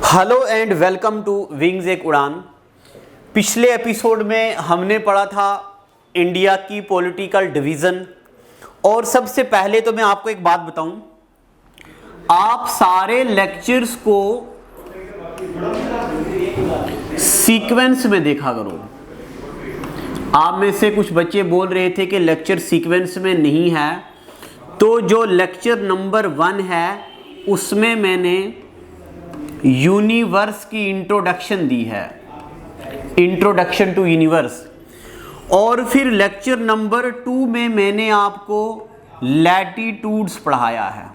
Hello and welcome to wings Ek Udaan. पिछले episode में हमने पढ़ा था इंडिया की पॉलिटिकल डिवीज़न। और सबसे पहले तो मैं आपको एक बात बताऊं, आप सारे लेक्चर्स को सीक्वेंस में देखा करो। आप में से कुछ बच्चे बोल रहे थे कि लेक्चर सीक्वेंस में नहीं है, तो जो लेक्चर नंबर 1 है उसमें मैंने यूनिवर्स की इंट्रोडक्शन दी है, इंट्रोडक्शन टू यूनिवर्स। और फिर लेक्चर नंबर 2 में मैंने आपको लैटिट्यूड्स पढ़ाया है।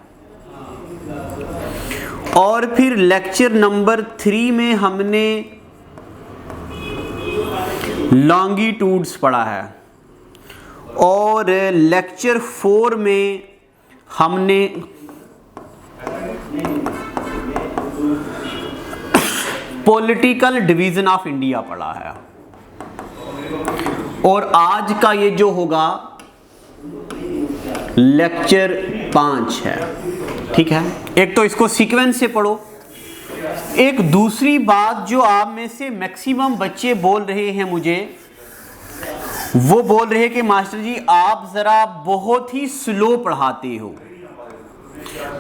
और फिर लेक्चर नंबर 3 में हमने लॉन्गिट्यूड्स पढ़ा है। और लेक्चर 4 में हमने पॉलिटिकल डिवीजन ऑफ इंडिया पढ़ा है। और आज का ये जो होगा लेक्चर 5 है, ठीक है। एक तो इसको सीक्वेंस से पढ़ो। एक दूसरी बात जो आप में से मैक्सिमम बच्चे बोल रहे हैं मुझे, वो बोल रहे हैं कि मास्टर जी आप जरा बहुत ही स्लो पढ़ाते हो,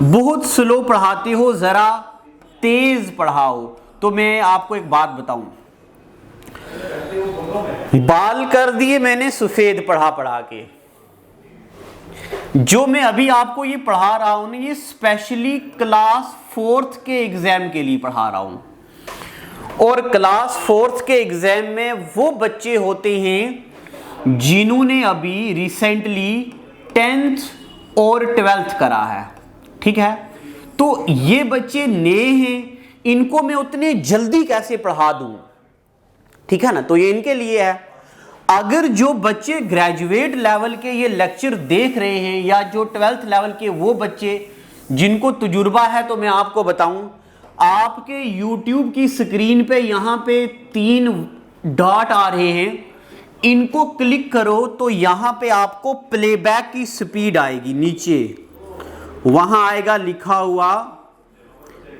बहुत स्लो पढ़ाते हो, जरा तेज पढ़ाओ। तो मैं आपको एक बात बताऊं, बाल कर दिए मैंने सफेद पढ़ा पढ़ा के। जो मैं अभी आपको ये पढ़ा रहा हूं ना, ये स्पेशली क्लास 4th के एग्जाम के लिए पढ़ा रहा हूं। और क्लास 4th के एग्जाम में वो बच्चे होते हैं जिन्होंने अभी रिसेंटली 10th और 12th करा है, ठीक है। तो ये बच्चे नए हैं, इनको मैं उतने जल्दी कैसे पढ़ा दूं, ठीक है ना। तो ये इनके लिए है। अगर जो बच्चे ग्रेजुएट लेवल के ये लेक्चर देख रहे हैं या जो 12th लेवल के वो बच्चे जिनको तजुर्बा है, तो मैं आपको बताऊं, आपके YouTube की स्क्रीन पे यहां पे 3 डॉट आ रहे हैं, इनको क्लिक करो तो यहां पे आपको प्लेबैक की स्पीड आएगी। नीचे वहां आएगा लिखा हुआ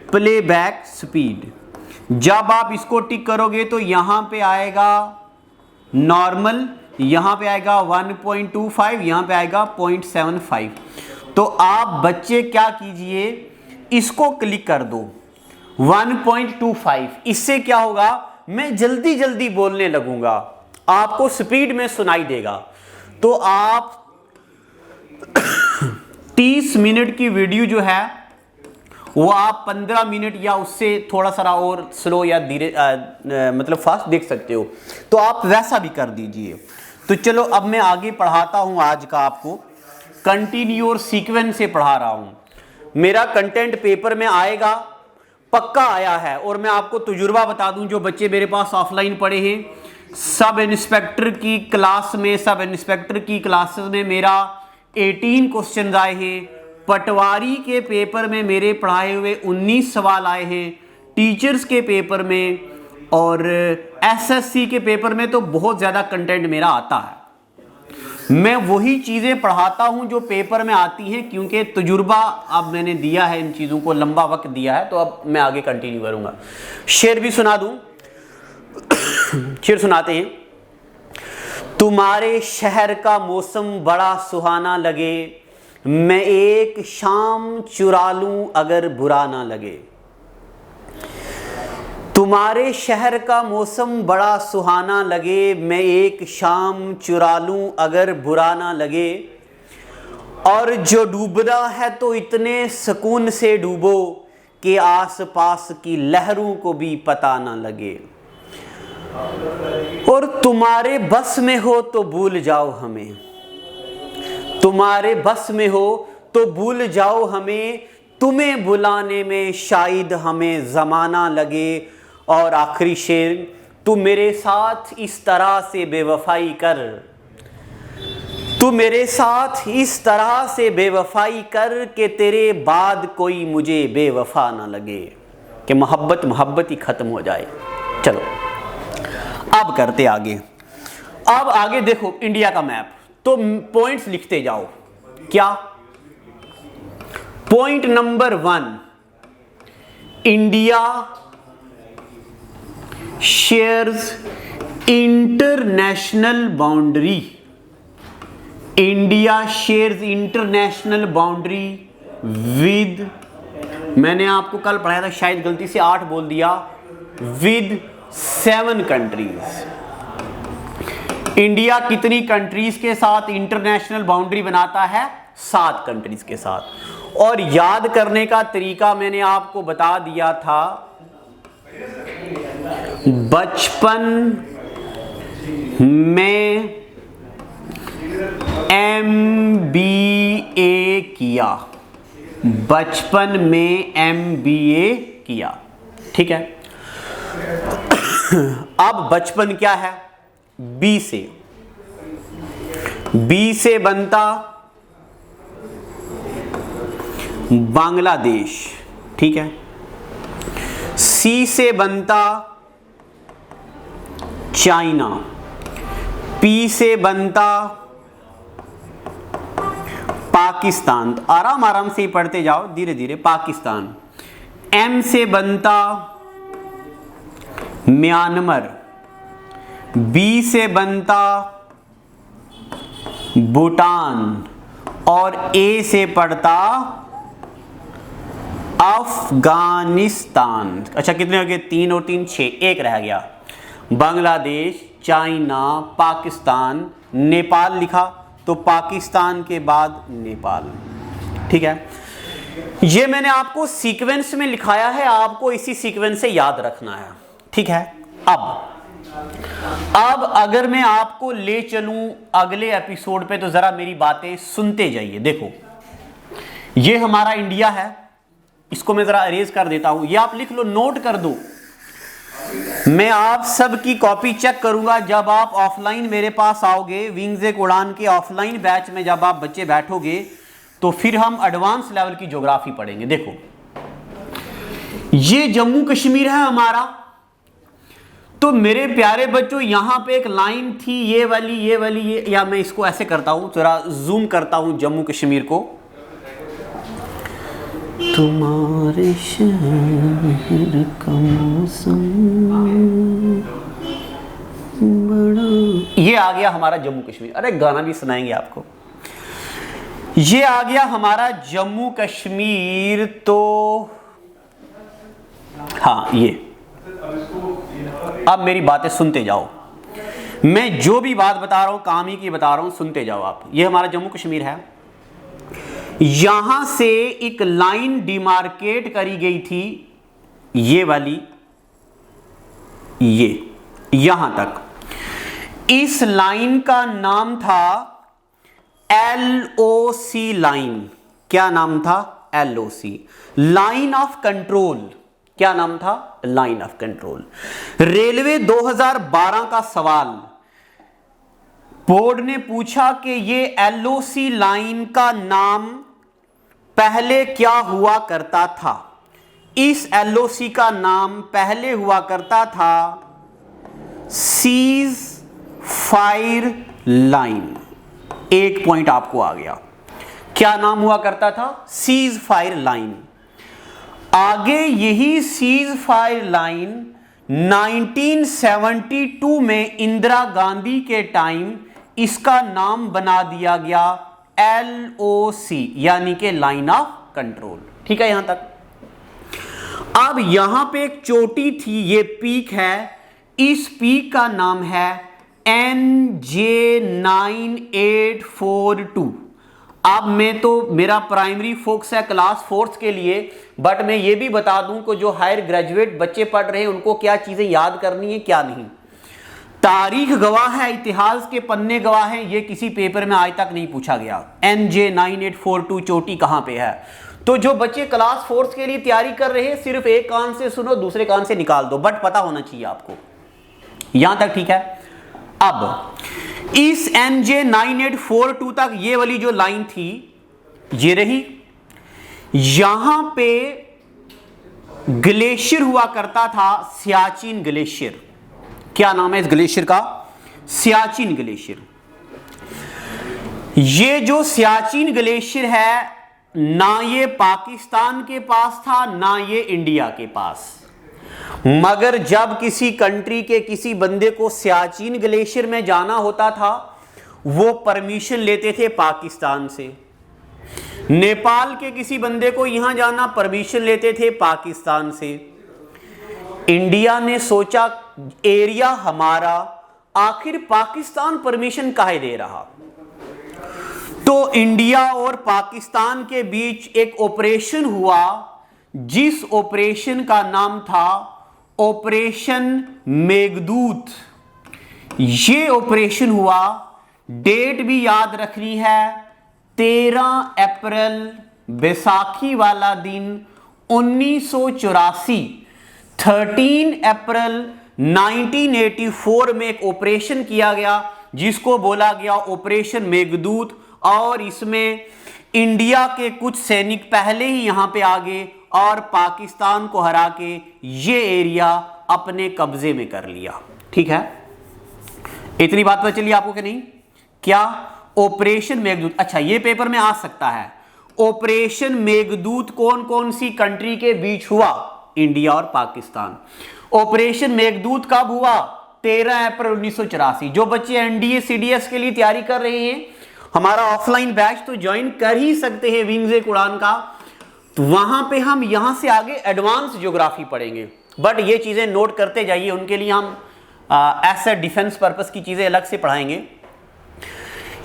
प्लेबैक स्पीड। जब आप इसको टिक करोगे तो यहां पे आएगा नॉर्मल, यहां पे आएगा 1.25, यहां पे आएगा 0.75। तो आप बच्चे क्या कीजिए, इसको क्लिक कर दो 1.25। इससे क्या होगा, मैं जल्दी जल्दी बोलने लगूंगा, आपको स्पीड में सुनाई देगा। तो आप 30 मिनट की वीडियो जो है वो आप 15 मिनट या उससे थोड़ा सा और स्लो या धीरे मतलब फास्ट देख सकते हो। तो आप वैसा भी कर दीजिए। तो चलो अब मैं आगे पढ़ाता हूं। आज का आपको कंटिन्यू और सीक्वेंस से पढ़ा रहा हूं। मेरा कंटेंट पेपर में आएगा, पक्का आया है। और मैं आपको तजुर्बा बता दूं, जो बच्चे मेरे पास ऑफलाइन पढ़े हैं, सब इंस्पेक्टर की क्लास में, सब इंस्पेक्टर की क्लासेस में मेरा 18 क्वेश्चन आए हैं। पटवारी के पेपर में मेरे पढ़ाए हुए 19 सवाल आए हैं। टीचर्स के पेपर में और एसएससी के पेपर में तो बहुत ज़्यादा कंटेंट मेरा आता है। मैं वही चीज़ें पढ़ाता हूं जो पेपर में आती हैं, क्योंकि तजुर्बा अब मैंने दिया है, इन चीज़ों को लंबा वक्त दिया है। तो अब मैं आगे कंटिन्यू करूंगा। शेर भी सुना दूं, शेर सुनाते हैं। तुम्हारे शहर का मौसम बड़ा सुहाना लगे, मैं एक शाम चुरा लूं अगर बुरा ना लगे। तुम्हारे शहर का मौसम बड़ा सुहाना लगे, मैं एक शाम चुरा लूं अगर बुरा ना लगे। और जो डूबना है तो इतने सुकून से डूबो कि आसपास की लहरों को भी पता ना लगे। और तुम्हारे बस में हो तो भूल जाओ हमें, तुम्हारे बस में हो तो भूल जाओ हमें, तुम्हें बुलाने में शायद हमें ज़माना लगे। और आखिरी शेर, तू मेरे साथ इस तरह से बेवफाई कर, तू मेरे साथ इस तरह से बेवफाई कर कि तेरे बाद कोई मुझे बेवफा ना लगे, कि मोहब्बत मोहब्बत ही ख़त्म हो जाए। चलो अब करते आगे। अब आगे देखो इंडिया का मैप, तो पॉइंट्स लिखते जाओ। क्या? Point number 1, India shares international boundary, India shares international boundary with, मैंने आपको कल पढ़ाया था, शायद गलती से 8 बोल दिया, विद 7 कंट्रीज। इंडिया कितनी कंट्रीज के साथ इंटरनेशनल बाउंड्री बनाता है? 7 कंट्रीज के साथ। और याद करने का तरीका मैंने आपको बता दिया था, बचपन में MBA किया, बचपन में MBA किया, ठीक है। अब बचपन क्या है? B से बनता बांग्लादेश, ठीक है। C से बनता चाइना, P से बनता पाकिस्तान, आराम आराम से ही पढ़ते जाओ, धीरे धीरे, पाकिस्तान। M से बनता म्यांमार, B से बनता भूटान, और A से पड़ता अफगानिस्तान। अच्छा, कितने हो गए? 3 और 3 6, एक रह गया। बांग्लादेश, चाइना, पाकिस्तान, नेपाल लिखा, तो पाकिस्तान के बाद नेपाल, ठीक है। ये मैंने आपको सीक्वेंस में लिखाया है, आपको इसी सीक्वेंस से याद रखना है, ठीक है। अब अगर मैं आपको ले चलूं अगले एपिसोड पे, तो जरा मेरी बातें सुनते जाइए। देखो, ये हमारा इंडिया है, इसको मैं जरा अरेज कर देता हूं, ये आप लिख लो, नोट कर दो। मैं आप सब की कॉपी चेक करूंगा जब आप ऑफलाइन मेरे पास आओगे, विंग्स एक उड़ान के ऑफलाइन बैच में जब आप बच्चे बैठोगे, तो फिर हम एडवांस लेवल की ज्योग्राफी पढ़ेंगे। देखो, ये जम्मू कश्मीर है हमारा, तो मेरे प्यारे बच्चों यहां पे एक लाइन थी, ये वाली, या मैं इसको ऐसे करता हूं, जरा जूम करता हूं जम्मू कश्मीर को। तुम्हारे शहर का मौसम बड़ा, ये आ गया हमारा जम्मू कश्मीर। अरे गाना भी सुनाएंगे आपको। ये आ गया हमारा जम्मू कश्मीर। तो हाँ, ये अब मेरी बातें सुनते जाओ, मैं जो भी बात बता रहा हूं काम ही की बता रहा हूं, सुनते जाओ आप। ये हमारा जम्मू कश्मीर है, यहां से एक लाइन डिमार्केट करी गई थी, ये वाली, ये यहां तक। इस लाइन का नाम था LOC लाइन। क्या नाम था? LOC, line of control. क्या नाम था? Line of control. रेलवे 2012 का सवाल, बोर्ड ने पूछा कि ये LOC लाइन का नाम पहले क्या हुआ करता था? इस LOC का नाम पहले हुआ करता था सीज फायर लाइन। एक पॉइंट आपको आ गया। क्या नाम हुआ करता था? Cease fire line. आगे यही सीज फायर लाइन 1972 में इंदिरा गांधी के टाइम इसका नाम बना दिया गया LOC, यानी कि लाइन ऑफ कंट्रोल। ठीक है यहां तक। अब यहां पे एक चोटी थी, ये पीक है, इस पीक का नाम है NJ9842। अब मैं तो, मेरा प्राइमरी फोकस है क्लास 4th के लिए, बट मैं ये भी बता दूं कि जो हायर ग्रेजुएट बच्चे पढ़ रहे हैं उनको क्या चीजें याद करनी है क्या नहीं। तारीख गवाह है, इतिहास के पन्ने गवाह हैं, ये किसी पेपर में आज तक नहीं पूछा गया NJ9842 चोटी कहां पे है। तो जो बच्चे क्लास 4th के लिए तैयारी कर रहे हैं, सिर्फ एक कान से सुनो, दूसरे कान से निकाल दो, बट पता होना चाहिए आपको। यहां तक ठीक है। अब इस NJ9842 तक ये वाली जो लाइन थी ये रही। यहां पे ग्लेशियर हुआ करता था, सियाचिन ग्लेशियर। क्या नाम है इस ग्लेशियर का? सियाचिन ग्लेशियर। ये जो सियाचिन ग्लेशियर है, ना ये पाकिस्तान के पास था ना ये इंडिया के पास। मगर जब किसी कंट्री के किसी बंदे को सियाचिन ग्लेशियर में जाना होता था वो परमिशन लेते थे पाकिस्तान से। नेपाल के किसी बंदे को यहां जाना परमिशन लेते थे पाकिस्तान से। इंडिया ने सोचा एरिया हमारा, आखिर पाकिस्तान परमिशन काहे दे रहा। तो इंडिया और पाकिस्तान के बीच एक ऑपरेशन हुआ जिस ऑपरेशन का नाम था ऑपरेशन मेघदूत। ये ऑपरेशन हुआ, डेट भी याद रखनी है, 13 अप्रैल बैसाखी वाला दिन 1984। 13 अप्रैल 1984 में एक ऑपरेशन किया गया जिसको बोला गया ऑपरेशन मेघदूत, और इसमें इंडिया के कुछ सैनिक पहले ही यहां पे आ गए और पाकिस्तान को हरा के ये एरिया अपने कब्जे में कर लिया। ठीक है, इतनी बात पता चली आपको कि नहीं? क्या ऑपरेशन मेघदूत। अच्छा, ये पेपर में आ सकता है, ऑपरेशन मेघदूत कौन कौन सी कंट्री के बीच हुआ? इंडिया और पाकिस्तान। ऑपरेशन मेघदूत कब हुआ? 13 अप्रैल 1984। जो बच्चे एनडीए सीडीएस के लिए तैयारी कर रहे हैं, हमारा ऑफलाइन बैच तो ज्वाइन कर ही सकते हैं विंग्स एक उड़ान का। तो वहां पे हम यहां से आगे एडवांस ज्योग्राफी पढ़ेंगे, बट ये चीजें नोट करते जाइए, उनके लिए हम ऐसा डिफेंस पर्पस की चीजें अलग से पढ़ाएंगे।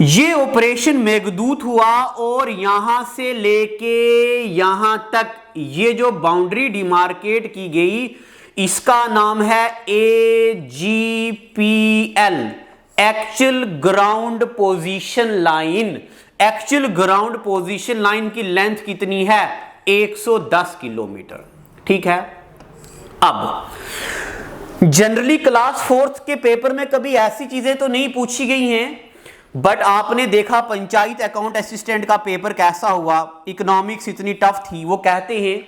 ये ऑपरेशन मेघदूत हुआ और यहां से लेके यहां तक ये जो बाउंड्री डिमार्केट की गई इसका नाम है AGPL, actual ground position line. Actual ground position line की लेंथ कितनी है? 110 किलोमीटर। ठीक है, अब जनरली क्लास 4th के पेपर में कभी ऐसी चीजें तो नहीं पूछी गई हैं, बट आपने देखा पंचायत अकाउंट असिस्टेंट का पेपर कैसा हुआ, इकोनॉमिक्स इतनी टफ थी। वो कहते हैं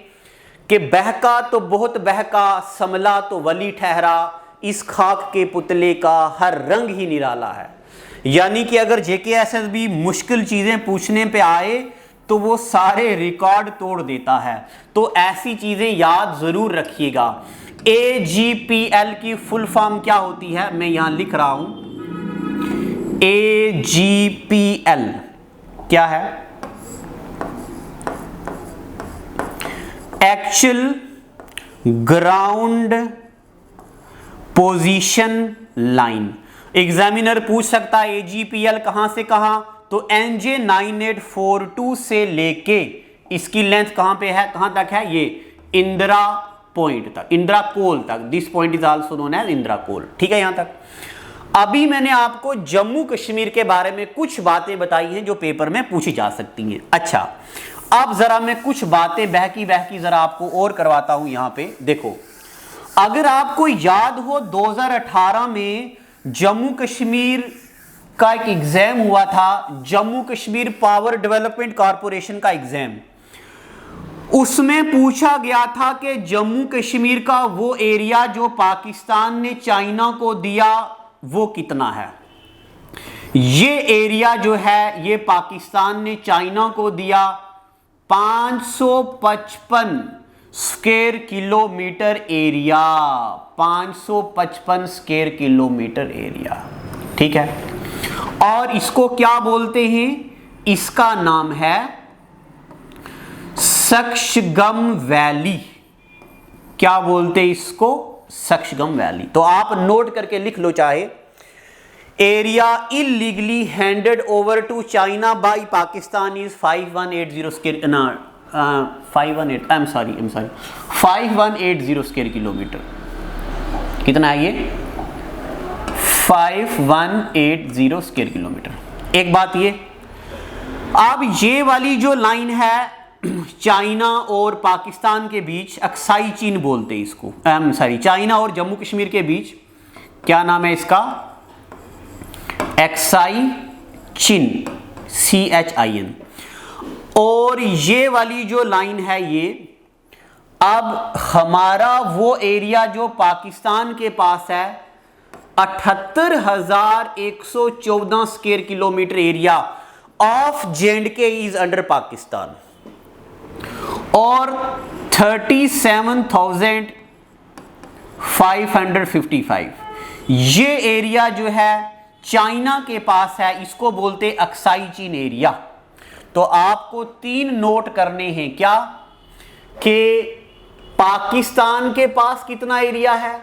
कि बहका तो बहुत बहका, समला तो वली ठहरा, इस खाक के पुतले का हर रंग ही निराला है। यानी कि अगर JKSSB मुश्किल चीजें पूछने पे आए तो वो सारे रिकॉर्ड तोड़ देता है। तो ऐसी चीजें याद जरूर रखिएगा। AGPL की फुल फॉर्म क्या होती है, मैं यहां लिख रहा हूं। AGPL क्या है? Actual ground position line. Examiner पूछ सकता है AGPL कहां से कहां, तो NJ 9842 से लेके इसकी लेंथ कहां पे है, कहां तक है? ये इंदिरा पॉइंट तक, इंदिरा कोल तक। This point is also known as Indira Col. ठीक है, यहां तक। अभी मैंने आपको जम्मू कश्मीर के बारे में कुछ बातें बताई हैं जो पेपर में पूछी जा सकती हैं। अच्छा, अब जरा मैं कुछ बातें बहकी जरा आपको और करवाता हूं। यहां पे देखो, अगर आपको याद हो 2018 में जम्मू कश्मीर का एक एग्जाम हुआ था, Jammu Kashmir power development corporation का एग्जाम। उसमें पूछा गया था कि जम्मू कश्मीर का वो एरिया जो पाकिस्तान ने चाइना को दिया वो कितना है। ये एरिया जो है ये पाकिस्तान ने चाइना को दिया 555 square kilometre area. 555 square kilometre area. ठीक है, और इसको क्या बोलते हैं? इसका नाम है सक्शगम वैली। क्या बोलते हैं इसको? सक्शगम वैली। तो आप नोट करके लिख लो चाहे। Area illegally handed over to China by Pakistan is 5180 square 5180 square kilometre. कितना है ये? 5180 स्क्वायर किलोमीटर। एक बात ये, अब ये वाली जो लाइन है चाइना और पाकिस्तान के बीच, अक्साई चीन बोलते हैं इसको, चाइना और जम्मू कश्मीर के बीच क्या नाम है इसका? एक्साई चिन, CHIN। और ये वाली जो लाइन है ये, अब हमारा वो एरिया जो पाकिस्तान के पास है 78,114 square kilometre area of J&K is under Pakistan, और 37,000 555। ये एरिया जो है चाइना के पास है, इसको बोलते अक्साई चीन एरिया। तो आपको 3 नोट करने हैं, क्या कि पाकिस्तान के पास कितना एरिया है,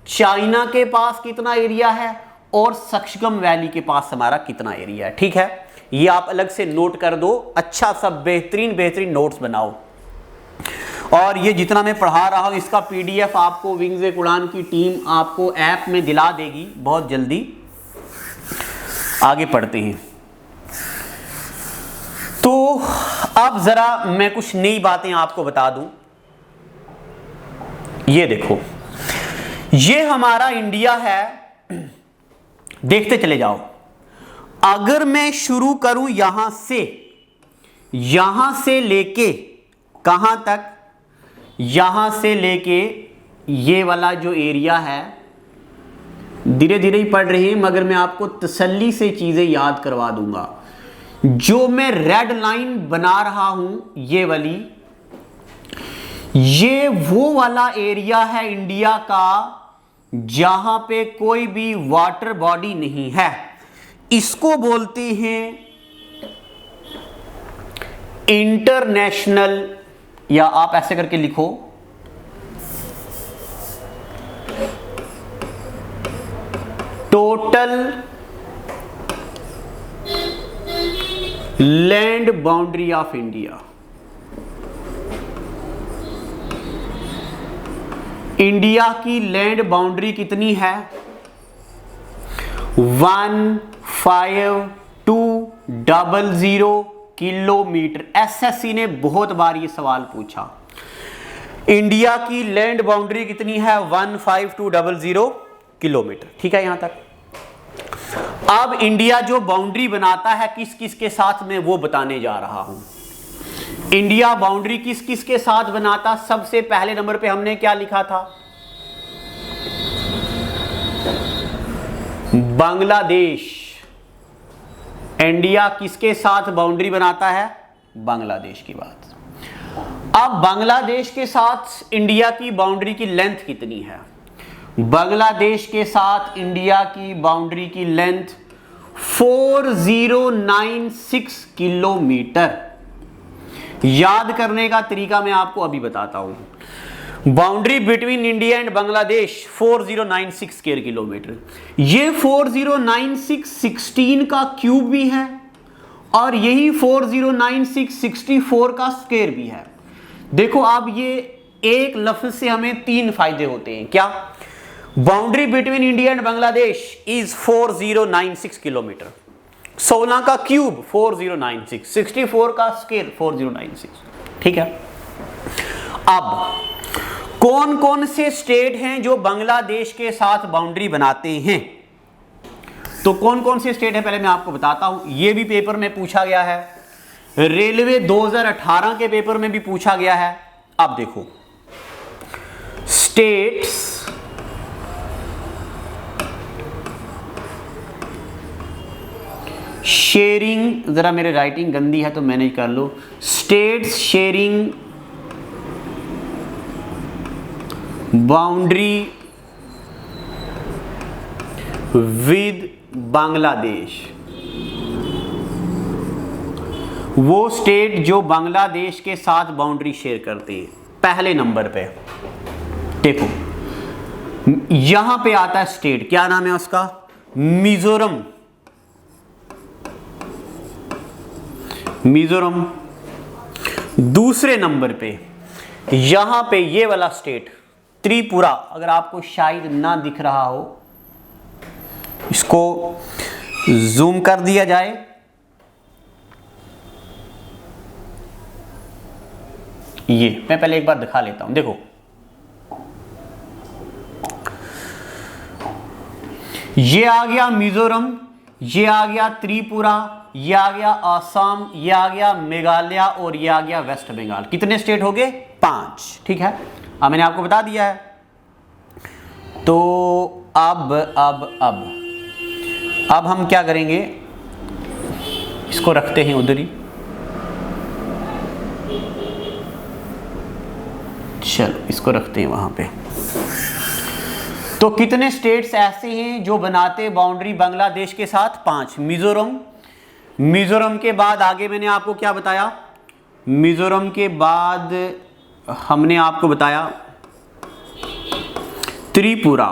चाइना के पास कितना एरिया है, और सक्शगम वैली के पास हमारा कितना एरिया है। ठीक है, ये आप अलग से नोट कर दो, अच्छा सब बेहतरीन नोट्स बनाओ। और ये जितना मैं पढ़ा रहा हूं इसका पीडीएफ आपको विंग्स उड़ान की टीम आपको ऐप में दिला देगी बहुत जल्दी। आगे पढ़ते हैं। तो अब जरा मैं कुछ नई बातें आपको बता दूं। ये देखो, ये हमारा इंडिया है, देखते चले जाओ। अगर मैं शुरू करूं यहां से लेके कहां तक, यहां से लेके ये वाला जो एरिया है, धीरे धीरे ही पढ़ रहे हैं मगर मैं आपको तसल्ली से चीजें याद करवा दूंगा। जो मैं रेड लाइन बना रहा हूं ये वाली, ये वो वाला एरिया है इंडिया का जहां पे कोई भी वाटर बॉडी नहीं है। इसको बोलते हैं इंटरनेशनल, या आप ऐसे करके लिखो total land boundary of India. India की लैंड बाउंड्री कितनी है? 15200 किलोमीटर। एसएससी ने बहुत बार ये सवाल पूछा, इंडिया की लैंड बाउंड्री कितनी है? 15200 किलोमीटर। ठीक है यहां तक। अब इंडिया जो बाउंड्री बनाता है किस किस के साथ में, वो बताने जा रहा हूं। इंडिया बाउंड्री किस किस के साथ बनाता? सबसे पहले नंबर पे हमने क्या लिखा था? बांग्लादेश। इंडिया किसके साथ बाउंड्री बनाता है? बांग्लादेश की बात। अब बांग्लादेश के साथ इंडिया की बाउंड्री की लेंथ कितनी है? बांग्लादेश के साथ इंडिया की बाउंड्री की लेंथ 4096 किलोमीटर। याद करने का तरीका मैं आपको अभी बताता हूं। Boundary between India and Bangladesh 4096 square kilometre. ये 4096 16 का क्यूब भी है और यही 4096 64 का स्क्वायर भी है। देखो अब ये एक लफ्ज से हमें 3 फायदे होते हैं। क्या? Boundary between India and Bangladesh is 4096 kilometre. 16 का क्यूब 4096, 64 का स्क्वायर 4096। ठीक है। अब कौन कौन से स्टेट हैं जो बांग्लादेश के साथ बाउंड्री बनाते हैं? तो कौन कौन से स्टेट हैं पहले मैं आपको बताता हूं। यह भी पेपर में पूछा गया है, रेलवे 2018 के पेपर में भी पूछा गया है। अब देखो स्टेट्स शेयरिंग, जरा मेरे राइटिंग गंदी है तो मैनेज कर लो। States sharing boundary with Bangladesh. वो स्टेट जो बांग्लादेश के साथ बाउंड्री शेयर करते हैं। पहले नंबर पे देखो यहां पे आता है स्टेट, क्या नाम है उसका? मिजोरम। मिजोरम। दूसरे नंबर पे यहां पे ये वाला स्टेट त्रिपुरा। अगर आपको शायद ना दिख रहा हो, इसको जूम कर दिया जाए। ये मैं पहले एक बार दिखा लेता हूं। देखो ये आ गया मिजोरम, ये आ गया त्रिपुरा, ये आ गया आसाम, ये आ गया मेघालय और ये आ गया वेस्ट बंगाल। कितने स्टेट हो गए? 5। ठीक है, अब मैंने आपको बता दिया है। तो अब हम क्या करेंगे, इसको रखते हैं उधर ही। चलो इसको रखते हैं वहां पे। तो कितने स्टेट्स ऐसे हैं जो बनाते बाउंड्री बांग्लादेश के साथ? 5। मिजोरम, मिजोरम के बाद आगे मैंने आपको क्या बताया? मिजोरम के बाद हमने आपको बताया त्रिपुरा,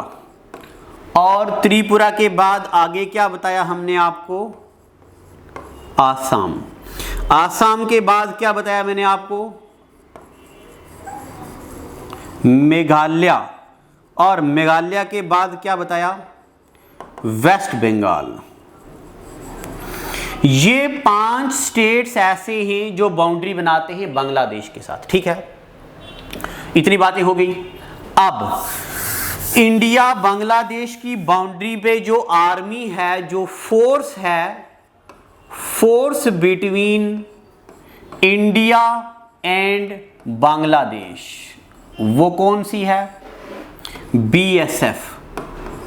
और त्रिपुरा के बाद आगे क्या बताया हमने आपको? आसाम। आसाम के बाद क्या बताया मैंने आपको? मेघालय, और मेघालय के बाद क्या बताया? वेस्ट बंगाल। ये 5 स्टेट्स ऐसे हैं जो बाउंड्री बनाते हैं बांग्लादेश के साथ। ठीक है, इतनी बातें हो गई। अब इंडिया बांग्लादेश की बाउंड्री पे जो आर्मी है, जो फोर्स है, force between India and Bangladesh, वो कौन सी है? BSF,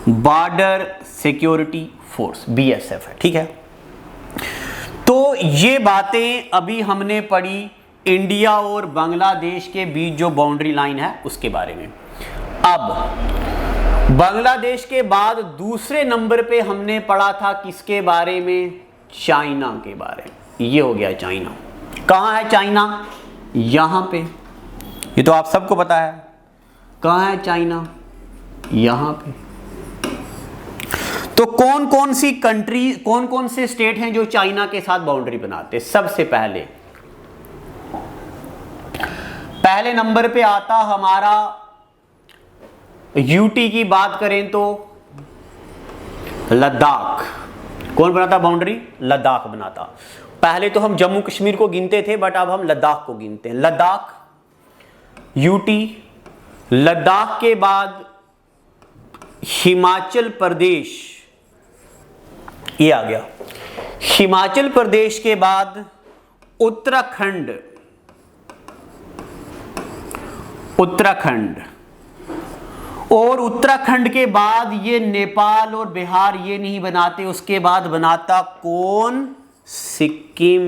border security force, BSF है। ठीक है, तो ये बातें अभी हमने पढ़ी इंडिया और बांग्लादेश के बीच जो बाउंड्री लाइन है उसके बारे में। अब बांग्लादेश के बाद दूसरे नंबर पे हमने पढ़ा था किसके बारे में? चाइना के बारे में। ये हो गया चाइना। कहाँ है चाइना? यहाँ पे, ये तो आप सबको पता है। कहाँ है चाइना? यहाँ पे। तो कौन कौन सी कंट्री, कौन कौन से स्टेट हैं जो चाइना के साथ बाउंड्री बनाते? सबसे पहले नंबर पे आता हमारा यूटी की बात करें तो लद्दाख। कौन बनाता बाउंड्री? लद्दाख बनाता। पहले तो हम जम्मू कश्मीर को गिनते थे, बट अब हम लद्दाख को गिनते हैं। लद्दाख, यूटी, लद्दाख के बाद हिमाचल प्रदेश, ये आ गया। हिमाचल प्रदेश के बाद उत्तराखंड, उत्तराखंड, और उत्तराखंड के बाद ये नेपाल और बिहार ये नहीं बनाते। उसके बाद बनाता कौन? सिक्किम,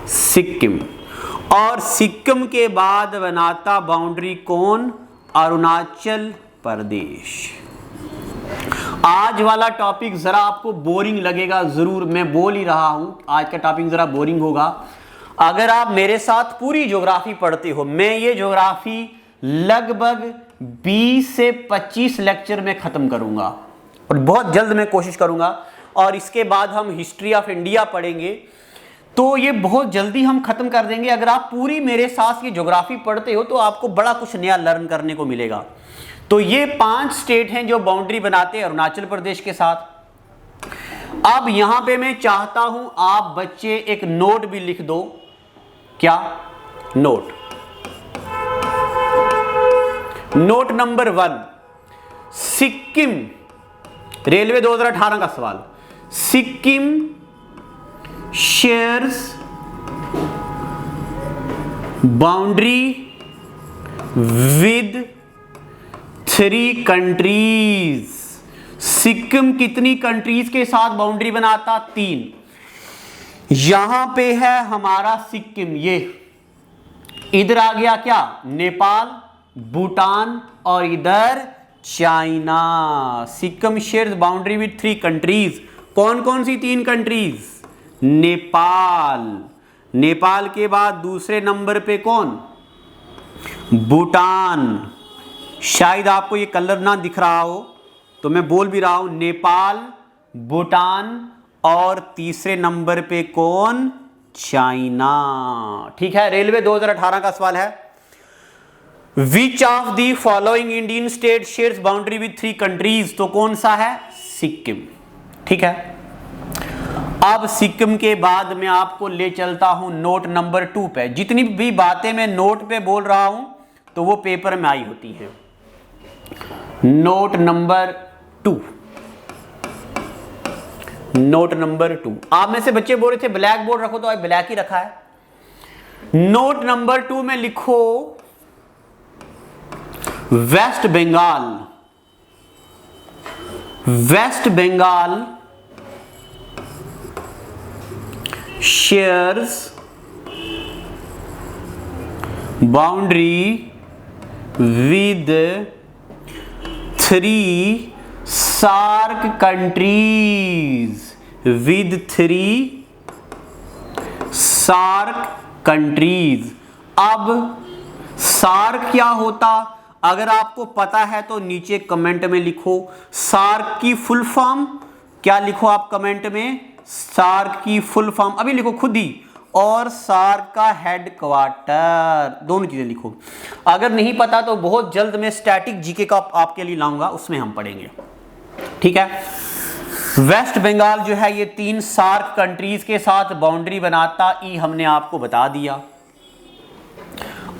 सिक्किम। और सिक्किम के बाद बनाता बाउंड्री कौन? अरुणाचल प्रदेश। आज वाला टॉपिक जरा आपको बोरिंग लगेगा, जरूर मैं बोल ही रहा हूं, आज का टॉपिक जरा बोरिंग होगा। अगर आप मेरे साथ पूरी ज्योग्राफी पढ़ते हो, मैं ये ज्योग्राफी लगभग 20 से 25 लेक्चर में खत्म करूंगा, और बहुत जल्द मैं कोशिश करूंगा। और इसके बाद हम हिस्ट्री ऑफ इंडिया पढ़ेंगे, तो ये बहुत जल्दी हम खत्म कर देंगे। अगर आप पूरी मेरे साथ ये ज्योग्राफी पढ़ते हो तो आपको बड़ा कुछ नया लर्न करने को मिलेगा। तो ये 5 स्टेट हैं जो बाउंड्री बनाते हैं अरुणाचल प्रदेश के साथ। अब यहां पे मैं चाहता हूं आप बच्चे एक नोट भी लिख दो। क्या note? Note number 1, Sikkim, railway 2018 का सवाल। Sikkim shares boundary with 3 countries. Sikkim कितनी कंट्रीज के साथ बाउंड्री बनाता? 3। यहां पे है हमारा सिक्किम, ये इधर आ गया क्या? नेपाल, भूटान, और इधर China. Sikkim shares boundary with 3 countries. कौन कौन सी 3 कंट्रीज? नेपाल, नेपाल के बाद दूसरे नंबर पे कौन? भूटान। शायद आपको ये कलर ना दिख रहा हो तो मैं बोल भी रहा हूं, नेपाल, भूटान, और तीसरे नंबर पे कौन? चाइना। ठीक है, रेलवे 2018 का सवाल है। Which of the following Indian state shares boundary with 3 countries? तो कौन सा है? सिक्किम। ठीक है, अब सिक्किम के बाद मैं आपको ले चलता हूं नोट नंबर 2 पे। जितनी भी बातें मैं नोट पे बोल रहा हूं तो वो पेपर में आई होती है। Note number 2, note number 2। आप में से बच्चे बोल रहे थे ब्लैक बोर्ड रखो, तो आज ब्लैक ही रखा है। नोट नंबर 2 में लिखो West Bengal, West Bengal shares boundary with 3 SAARC countries, with 3 SAARC countries. अब सार्क क्या होता, अगर आपको पता है तो नीचे कमेंट में लिखो। सार्क की फुल फॉर्म क्या, लिखो आप कमेंट में, सार्क की फुल फॉर्म अभी लिखो खुद ही, और सार्क का हेडक्वार्टर, दोनों चीजें लिखो। अगर नहीं पता तो बहुत जल्द मैं स्टैटिक जीके का आपके लिए लाऊंगा, उसमें हम पढ़ेंगे, ठीक है। वेस्ट बंगाल जो है ये 3 सार्क कंट्रीज के साथ बाउंड्री बनाता, ई हमने आपको बता दिया।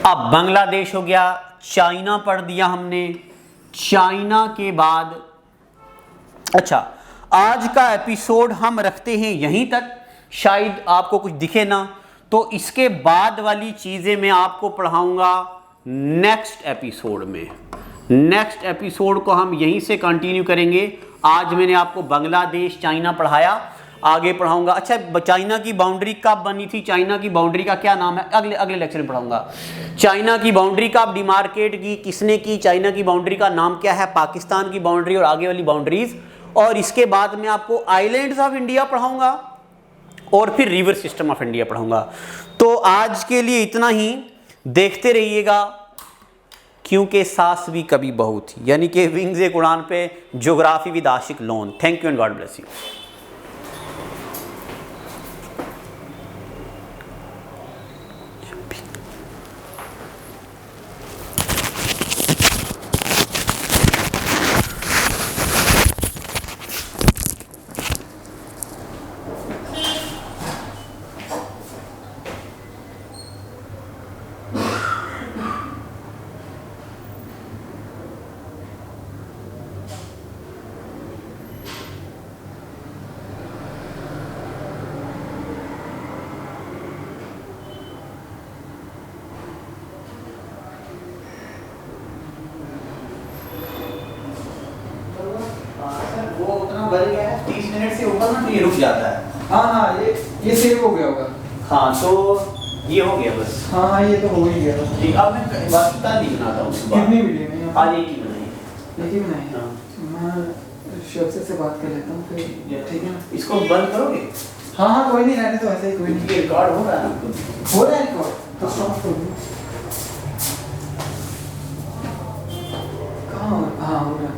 अब बांग्लादेश हो गया, चाइना पढ़ दिया हमने। चाइना के बाद, अच्छा आज का एपिसोड हम रखते हैं यहीं तक, शायद आपको कुछ दिखे ना, तो इसके बाद वाली चीजें मैं आपको पढ़ाऊंगा नेक्स्ट एपिसोड में। नेक्स्ट एपिसोड को हम यहीं से कंटिन्यू करेंगे। आज मैंने आपको बांग्लादेश चाइना पढ़ाया, आगे पढ़ाऊंगा। अच्छा चाइना की बाउंड्री कब बनी थी, चाइना की बाउंड्री का क्या नाम है, अगले लेक्चर में पढ़ाऊंगा। चाइना की बाउंड्री कब डिमार्केट की, किसने की, चाइना की बाउंड्री का नाम क्या है, पाकिस्तान की बाउंड्री और आगे वाली बाउंड्रीज। और इसके बाद मैं आपको आइलैंड्स ऑफ इंडिया पढ़ाऊंगा और फिर रिवर सिस्टम ऑफ इंडिया पढ़ाऊंगा। तो आज के लिए इतना ही, देखते रहिएगा क्योंकि सास भी कभी बहू थी, यानी कि विंग्स एक उड़ान पे geography with Ashiq Lone. Thank you and God bless you. बढ़ गया है 30 मिनट से ऊपर ना, तो ये रुक जाता है। हाँ ये सेव हो गया होगा। हाँ तो ये हो गया बस। हाँ ये तो हो ही गया। ठीक, अब मैं बाकी का नहीं बनाता हूँ। कितनी वीडियो में आज एक ही बनाई, एक ही बनाई। हाँ मैं शख्स से बात कर लेता हूँ फिर, ठीक है ना। इसको बंद करोगे? हाँ हाँ कोई नहीं, रहने तो ऐसे ही, कोई नहीं। ये रिकॉर्ड हो रहा है, हो रहा है रिकॉर्ड, तो स्टॉप कर दो। कहाँ हो रहा है? हाँ हो रहा है।